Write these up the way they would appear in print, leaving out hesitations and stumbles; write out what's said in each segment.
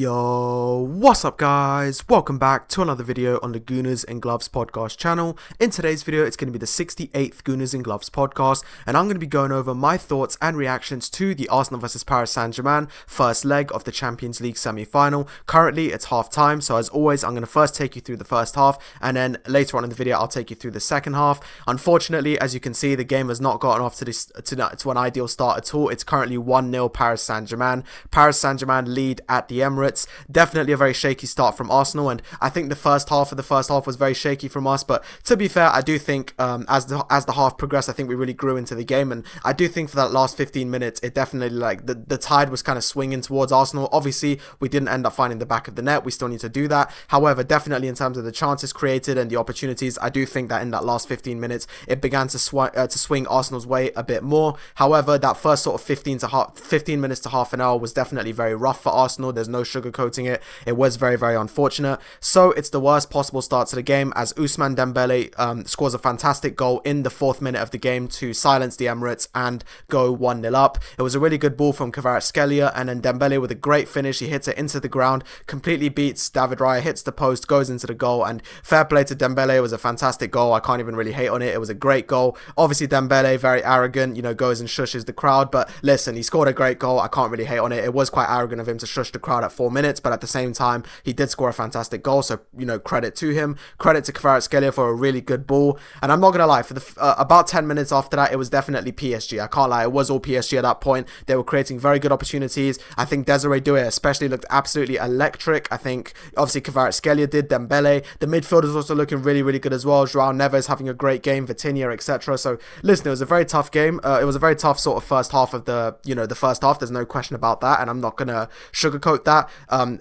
Yo, what's up guys? Welcome back to another video on the Gooners and Gloves Podcast channel. In today's video, it's going to be the 68th Gooners and Gloves Podcast, and I'm going to be going over my thoughts and reactions to the Arsenal vs Paris Saint-Germain first leg of the Champions League semi-final. Currently, it's half time, so as always, I'm going to first take you through the first half, and then later on in the video, I'll take you through the second half. Unfortunately, as you can see, the game has not gotten off to an ideal start at all. It's currently 1-0 Paris Saint-Germain. Paris Saint-Germain lead at the Emirates. Definitely a very shaky start from Arsenal, and I think the first half was very shaky from us, but to be fair, I do think as the half progressed, I think we really grew into the game, and I do think for that last 15 minutes, it definitely, like, the tide was kind of swinging towards Arsenal. Obviously, we didn't end up finding the back of the net. We still need to do that. However, definitely in terms of the chances created and the opportunities, I do think that in that last 15 minutes, it began to swing Arsenal's way a bit more. However, that first sort of 15 minutes to half an hour was definitely very rough for Arsenal. There's no sugarcoating it. It was very, very unfortunate. So it's the worst possible start to the game as Ousmane Dembele scores a fantastic goal in the 4th minute of the game to silence the Emirates and go 1-0 up. It was a really good ball from Kvaratskhelia, and then Dembele with a great finish. He hits it into the ground, completely beats David Raya, hits the post, goes into the goal, and fair play to Dembele. It was a fantastic goal. I can't even really hate on it. It was a great goal. Obviously, Dembele, very arrogant, goes and shushes the crowd, but listen, he scored a great goal. I can't really hate on it. It was quite arrogant of him to shush the crowd at 4 minutes, but at the same time, he did score a fantastic goal, so, credit to him. Credit to Kvaratskhelia for a really good ball, and I'm not going to lie, for the about 10 minutes after that, it was definitely PSG. I can't lie, it was all PSG at that point. They were creating very good opportunities. I think Desiree Doué especially looked absolutely electric. I think, obviously, Kvaratskhelia did, Dembele. The midfielders also looking really, really good as well. João Neves having a great game, Vitinha, etc. So, listen, it was a very tough game. It was a very tough sort of first half of the first half. There's no question about that, and I'm not going to sugarcoat that,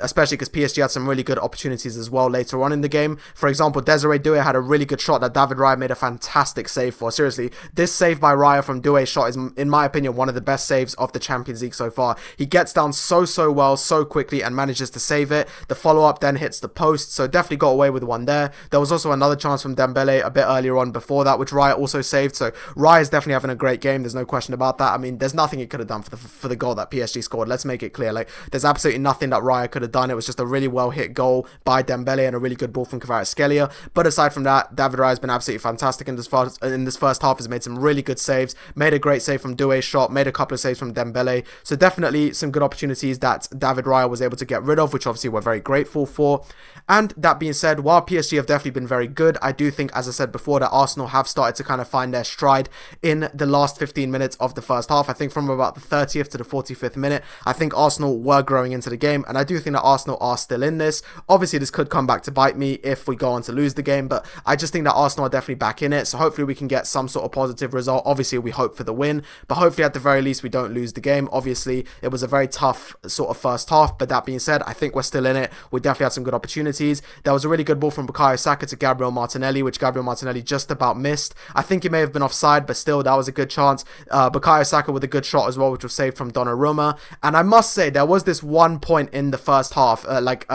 especially because PSG had some really good opportunities as well later on in the game. For example, Desiree Doué had a really good shot that David Raya made a fantastic save for. Seriously, this save by Raya from Doué's shot is, in my opinion, one of the best saves of the Champions League so far. He gets down so well, so quickly, and manages to save it. The follow-up then hits the post, so definitely got away with one there. There was also another chance from Dembele a bit earlier on before that, which Raya also saved, so Raya is definitely having a great game. There's no question about that. I mean, there's nothing he could have done for the goal that PSG scored. Let's make it clear. Like, there's absolutely nothing that Raya could have done. It was just a really well-hit goal by Dembele and a really good ball from Kvaratskhelia. But aside from that, David Raya has been absolutely fantastic in this first half. Has made some really good saves, made a great save from Doué's shot, made a couple of saves from Dembele. So definitely some good opportunities that David Raya was able to get rid of, which obviously we're very grateful for. And that being said, while PSG have definitely been very good, I do think, as I said before, that Arsenal have started to kind of find their stride in the last 15 minutes of the first half. I think from about the 30th to the 45th minute, I think Arsenal were growing into the game, and I do think that Arsenal are still in this. Obviously, this could come back to bite me if we go on to lose the game, but I just think that Arsenal are definitely back in it, so hopefully we can get some sort of positive result. Obviously, we hope for the win, but hopefully at the very least we don't lose the game. Obviously, it was a very tough sort of first half, but that being said, I think we're still in it. We definitely had some good opportunities. There was a really good ball from Bukayo Saka to Gabriel Martinelli, which Gabriel Martinelli just about missed. I think he may have been offside, but still, that was a good chance. Bukayo Saka with a good shot as well, which was saved from Donnarumma. And I must say, there was this one point in the first half, late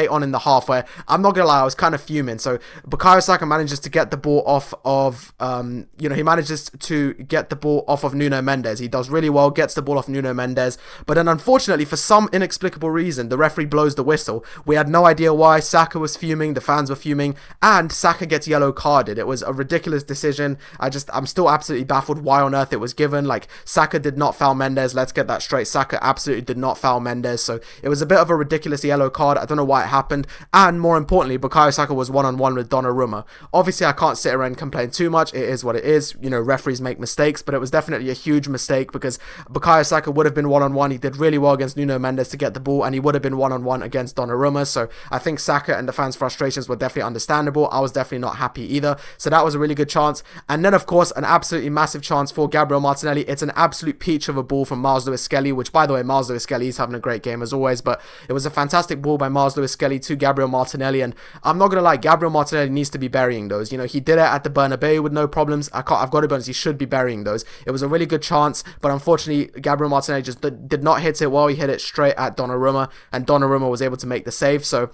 on in the half, where I'm not gonna lie, I was kind of fuming. So Bukayo Saka manages to get the ball off of, he manages to get the ball off of Nuno Mendes. He does really well, gets the ball off Nuno Mendes, but then unfortunately, for some inexplicable reason, the referee blows the whistle. We had no idea why. Saka was fuming, the fans were fuming, and Saka gets yellow carded. It was a ridiculous decision. I'm still absolutely baffled why on earth it was given. Like, Saka did not foul Mendes. Let's get that straight. Saka absolutely did not foul Mendes, so it was a bit of a ridiculous yellow card. I don't know why it happened, and more importantly, Bukayo Saka was one-on-one with Donnarumma. Obviously, I can't sit around and complain too much. It is what it is. Referees make mistakes, but it was definitely a huge mistake because Bukayo Saka would have been one-on-one. He did really well against Nuno Mendes to get the ball, and he would have been one-on-one against Donnarumma. So I think Saka and the fans' frustrations were definitely understandable. I was definitely not happy either. So that was a really good chance. And then, of course, an absolutely massive chance for Gabriel Martinelli. It's an absolute peach of a ball from Miles Lewis-Skelly, which, by the way, Miles Lewis-Skelly is having a great game as always, but it was a fantastic ball by Miles Lewis-Skelly to Gabriel Martinelli, and I'm not going to lie, Gabriel Martinelli needs to be burying those. He did it at the Bernabeu with no problems. I've got to be honest, he should be burying those. It was a really good chance, but unfortunately, Gabriel Martinelli just did not hit it well. He hit it straight at Donnarumma, and Donnarumma was able to make the save, so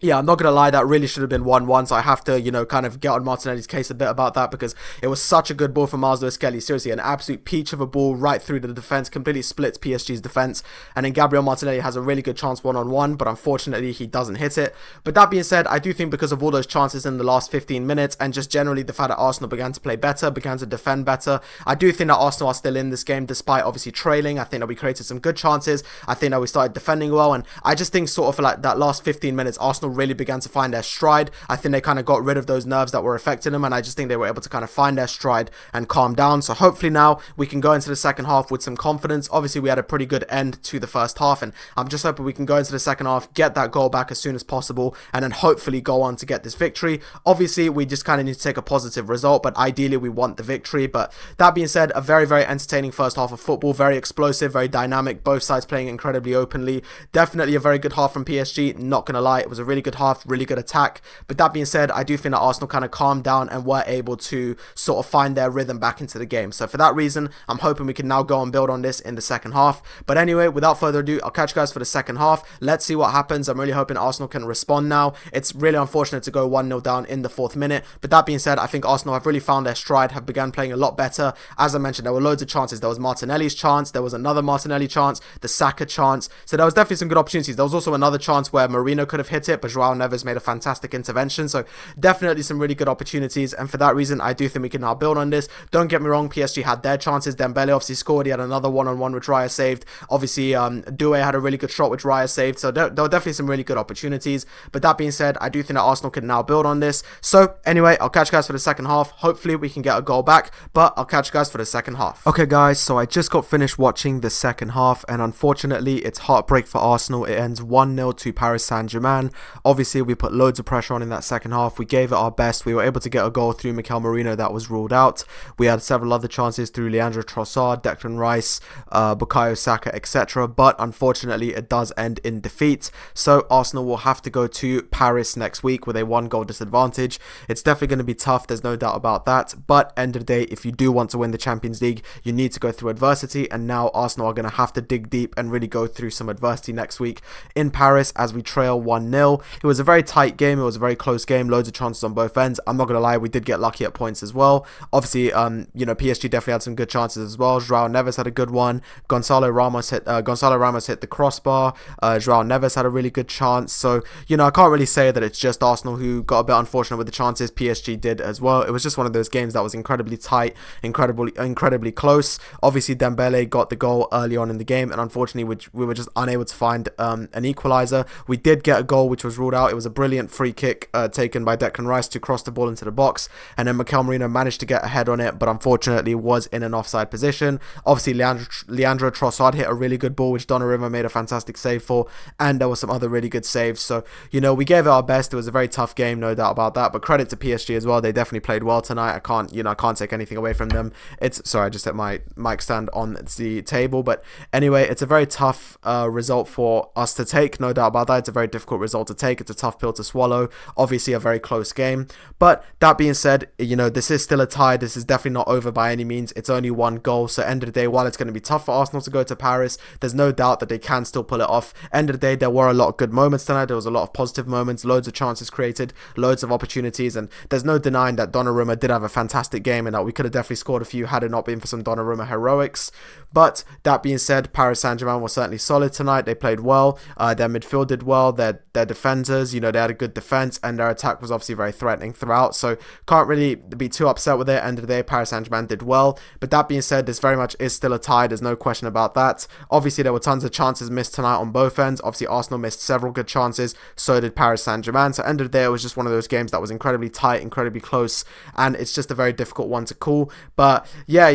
Yeah, I'm not going to lie, that really should have been 1-1, so I have to, kind of get on Martinelli's case a bit about that, because it was such a good ball from Miles Lewis-Skelly. Seriously, an absolute peach of a ball right through the defence, completely splits PSG's defence, and then Gabriel Martinelli has a really good chance one-on-one, but unfortunately he doesn't hit it. But that being said, I do think because of all those chances in the last 15 minutes, and just generally the fact that Arsenal began to play better, began to defend better, I do think that Arsenal are still in this game, despite obviously trailing. I think that we created some good chances, I think that we started defending well, and I just think sort of like that last 15 minutes, Arsenal really began to find their stride. I think they kind of got rid of those nerves that were affecting them, and I just think they were able to kind of find their stride and calm down. So hopefully now we can go into the second half with some confidence. Obviously we had a pretty good end to the first half, and I'm just hoping we can go into the second half, get that goal back as soon as possible, and then hopefully go on to get this victory. Obviously we just kind of need to take a positive result, but ideally we want the victory. But that being said, a very, very entertaining first half of football, very explosive, very dynamic, both sides playing incredibly openly. Definitely a very good half from PSG, not gonna lie, it was a really good half, really good attack. But that being said, I do think that Arsenal kind of calmed down and were able to sort of find their rhythm back into the game. So for that reason, I'm hoping we can now go and build on this in the second half. But anyway, without further ado, I'll catch you guys for the second half. Let's see what happens. I'm really hoping Arsenal can respond now. It's really unfortunate to go 1-0 down in the 4th minute. But that being said, I think Arsenal have really found their stride, have begun playing a lot better. As I mentioned, there were loads of chances. There was Martinelli's chance. There was another Martinelli chance. The Saka chance. So there was definitely some good opportunities. There was also another chance where Marino could have hit it, but Joao Neves made a fantastic intervention. So definitely some really good opportunities, and for that reason I do think we can now build on this. Don't get me wrong, PSG had their chances. Dembele obviously scored, he had another one-on-one which Raya saved. Obviously Doué had a really good shot which Raya saved, so there were definitely some really good opportunities. But that being said, I do think that Arsenal can now build on this. So anyway, I'll catch you guys for the second half. Hopefully we can get a goal back, but I'll catch you guys for the second half. Okay guys, so I just got finished watching the second half, and unfortunately it's heartbreak for Arsenal. It ends 1-0 to Paris Saint-Germain. Obviously we put loads of pressure on in that second half. We gave it our best. We were able to get a goal through Mikel Merino that was ruled out. We had several other chances through Leandro Trossard, Declan Rice, Bukayo Saka, etc. But unfortunately it does end in defeat. So Arsenal will have to go to Paris next week with a 1-goal disadvantage. It's definitely going to be tough, there's no doubt about that. But end of the day, if you do want to win the Champions League, you need to go through adversity, and now Arsenal are going to have to dig deep and really go through some adversity next week in Paris as we trail 1-0. It was a very tight game, it was a very close game, loads of chances on both ends. I'm not going to lie, we did get lucky at points as well. Obviously, PSG definitely had some good chances as well. Joao Neves had a good one. Gonzalo Ramos hit the crossbar. Joao Neves had a really good chance. So, I can't really say that it's just Arsenal who got a bit unfortunate with the chances. PSG did as well. It was just one of those games that was incredibly tight, incredibly close. Obviously, Dembele got the goal early on in the game, and unfortunately, we were just unable to find an equaliser. We did get a goal which was ruled out. It was a brilliant free kick taken by Declan Rice to cross the ball into the box, and then Mikel Merino managed to get ahead on it, but unfortunately was in an offside position. Obviously, Leandro Trossard hit a really good ball which Donnarumma made a fantastic save for, and there were some other really good saves. So, we gave it our best. It was a very tough game, no doubt about that, but credit to PSG as well. They definitely played well tonight. I can't take anything away from them. Sorry, I just hit my mic stand on the table, but anyway, it's a very tough result for us to take, no doubt about that. It's a very difficult result to take. It's a tough pill to swallow. Obviously a very close game, but that being said, this is still a tie. This is definitely not over by any means. It's only 1 goal, so end of the day, while it's going to be tough for Arsenal to go to Paris, there's no doubt that they can still pull it off. End of the day, there were a lot of good moments tonight. There was a lot of positive moments, loads of chances created, loads of opportunities, and there's no denying that Donnarumma did have a fantastic game and that we could have definitely scored a few had it not been for some Donnarumma heroics. But that being said, Paris Saint-Germain was certainly solid tonight. They played well. Their midfield did well. Their defenders, they had a good defense, and their attack was obviously very threatening throughout. So can't really be too upset with it. End of the day, Paris Saint-Germain did well. But that being said, this very much is still a tie. There's no question about that. Obviously, there were tons of chances missed tonight on both ends. Obviously, Arsenal missed several good chances. So did Paris Saint-Germain. So end of the day, it was just one of those games that was incredibly tight, incredibly close, and it's just a very difficult one to call. But yeah,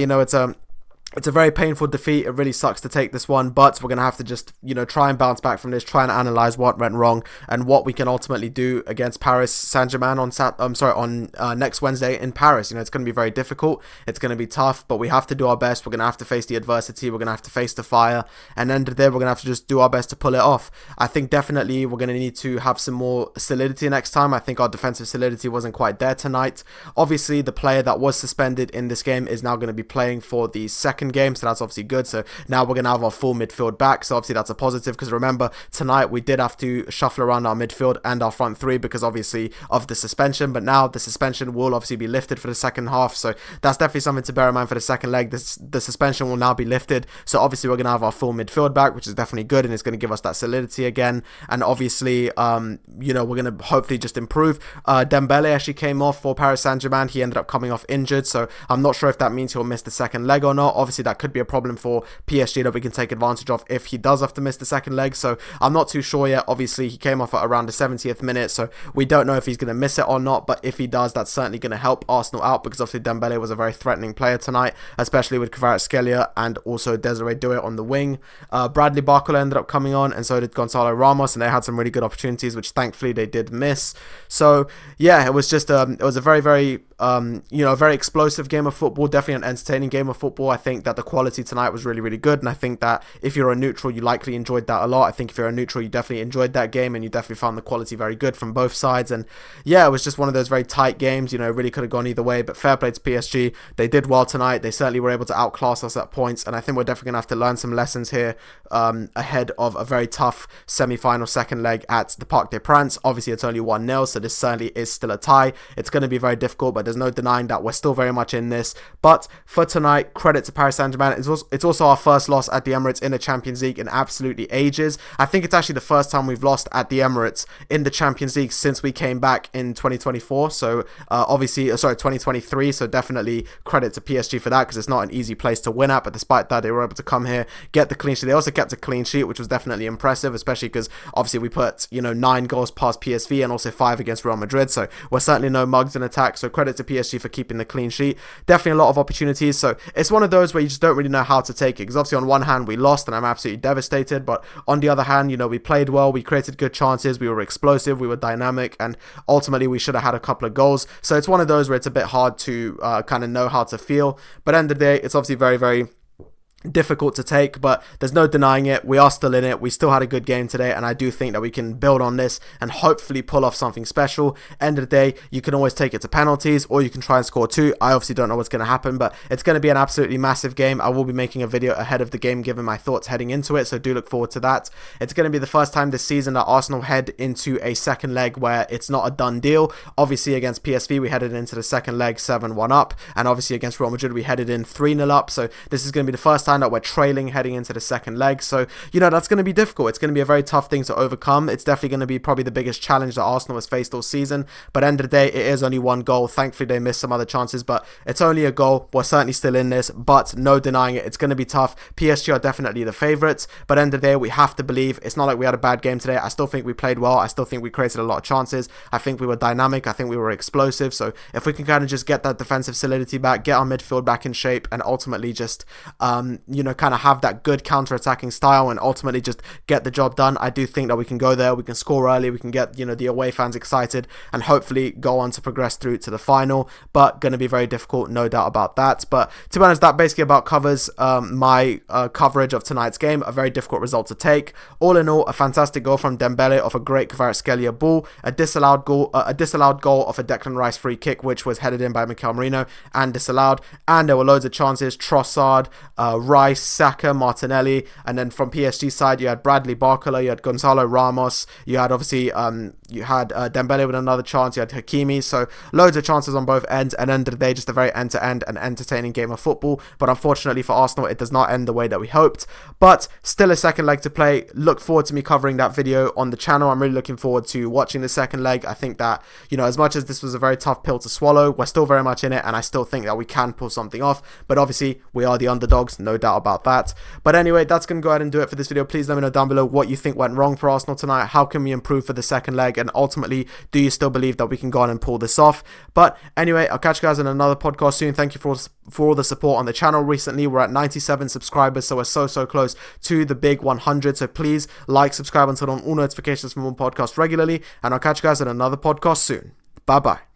it's a very painful defeat. It really sucks to take this one, but we're going to have to just, try and bounce back from this, try and analyze what went wrong and what we can ultimately do against Paris Saint-Germain on next Wednesday in Paris. It's going to be very difficult. It's going to be tough, but we have to do our best. We're going to have to face the adversity. We're going to have to face the fire, and end of the day, we're going to have to just do our best to pull it off. I think definitely we're going to need to have some more solidity next time. I think our defensive solidity wasn't quite there tonight. Obviously, the player that was suspended in this game is now going to be playing for the second second game, so that's obviously good. So now we're going to have our full midfield back, so obviously that's a positive, because remember, tonight we did have to shuffle around our midfield and our front three because obviously of the suspension, but now the suspension will obviously be lifted for the second half, so that's definitely something to bear in mind for the second leg. The suspension will now be lifted, so obviously we're going to have our full midfield back, which is definitely good, and it's going to give us that solidity again. And obviously we're going to hopefully just improve. Dembele actually came off for Paris Saint-Germain. He ended up coming off injured, so I'm not sure if that means he'll miss the second leg or not. Obviously that could be a problem for PSG that we can take advantage of if he does have to miss the second leg, so I'm not too sure yet. Obviously he came off at around the 70th minute, so we don't know if he's going to miss it or not, but if he does, that's certainly going to help Arsenal out, because obviously Dembele was a very threatening player tonight, especially with Kvaratskhelia and also Desiree Doué on the wing. Bradley Barcola ended up coming on, and so did Gonzalo Ramos, and they had some really good opportunities, which thankfully they did miss. So yeah, it was just it was a very very explosive game of football, definitely an entertaining game of football. I think that the quality tonight was really good, and I think that if you're a neutral, you likely enjoyed that a lot. I think if you're a neutral, you definitely enjoyed that game, and you definitely found the quality very good from both sides. And yeah, it was just one of those very tight games, really could have gone either way, but fair play to PSG. They did well tonight. They certainly were able to outclass us at points, and I think we're definitely going to have to learn some lessons here ahead of a very tough semi-final second leg at the Parc des Princes. Obviously it's only 1-0, so this certainly is still a tie. It's going to be very difficult, but there's no denying that we're still very much in this. But for tonight, credit to Paris Saint-Germain. It's also our first loss at the Emirates in the Champions League in absolutely ages. I think it's actually the first time we've lost at the Emirates in the Champions League since we came back in 2024. So obviously, 2023. So definitely credit to PSG for that, because it's not an easy place to win at. But despite that, they were able to come here, get the clean sheet. They also kept a clean sheet, which was definitely impressive, especially because obviously we put 9 goals past PSV and also 5 against Real Madrid. So we're certainly no mugs in attack. So credit to PSG for keeping the clean sheet. Definitely a lot of opportunities. So it's one of those where you just don't really know how to take it, because obviously on one hand we lost and I'm absolutely devastated, but on the other hand, we played well, we created good chances, we were explosive, we were dynamic, and ultimately we should have had a couple of goals. So it's one of those where it's a bit hard to kind of know how to feel, but at the end of the day, it's obviously very difficult to take, but there's no denying it. We are still in it. We still had a good game today, and I do think that we can build on this and hopefully pull off something special. End of the day, you can always take it to penalties, or you can try and score 2. I obviously don't know what's going to happen, but it's going to be an absolutely massive game. I will be making a video ahead of the game giving my thoughts heading into it, so do look forward to that. It's going to be the first time this season that Arsenal head into a second leg where it's not a done deal. Obviously against PSV we headed into the second leg 7-1 up, and obviously against Real Madrid we headed in 3-0 up, so this is going to be the first time that we're trailing heading into the second leg. So that's going to be difficult. It's going to be a very tough thing to overcome. It's definitely going to be probably the biggest challenge that Arsenal has faced all season, but end of the day, it is only 1 goal. Thankfully they missed some other chances, but it's only a goal. We're certainly still in this, but no denying it, it's going to be tough. PSG are definitely the favourites, but end of the day, we have to believe. It's not like we had a bad game today. I still think we played well. I still think we created a lot of chances. I think we were dynamic. I think we were explosive. So if we can kind of just get that defensive solidity back, get our midfield back in shape, and ultimately just kind of have that good counter-attacking style and ultimately just get the job done, I do think that we can go there, we can score early, we can get the away fans excited, and hopefully go on to progress through to the final. But going to be very difficult, no doubt about that. But to be honest, that basically about covers my coverage of tonight's game. A very difficult result to take. All in all, a fantastic goal from Dembele off a great Kvaratskhelia ball, a disallowed goal off a Declan Rice free kick, which was headed in by Mikel Merino and disallowed. And there were loads of chances: Trossard, Rice, Saka, Martinelli, and then from PSG side you had Bradley Barcola, you had Gonzalo Ramos, you had obviously Dembele with another chance, you had Hakimi. So loads of chances on both ends, and end of the day, just a very end-to-end and entertaining game of football. But unfortunately for Arsenal, it does not end the way that we hoped, but still a second leg to play. Look forward to me covering that video on the channel. I'm really looking forward to watching the second leg. I think that as much as this was a very tough pill to swallow, we're still very much in it, and I still think that we can pull something off. But obviously we are the underdogs, no doubt about that. But anyway, that's going to go ahead and do it for this video. Please let me know down below what you think went wrong for Arsenal tonight. How can we improve for the second leg? And ultimately, do you still believe that we can go on and pull this off? But anyway, I'll catch you guys in another podcast soon. Thank you for all the support on the channel recently. We're at 97 subscribers, so we're so close to the big 100. So please like, subscribe, and turn on all notifications for more podcasts regularly. And I'll catch you guys in another podcast soon. Bye-bye.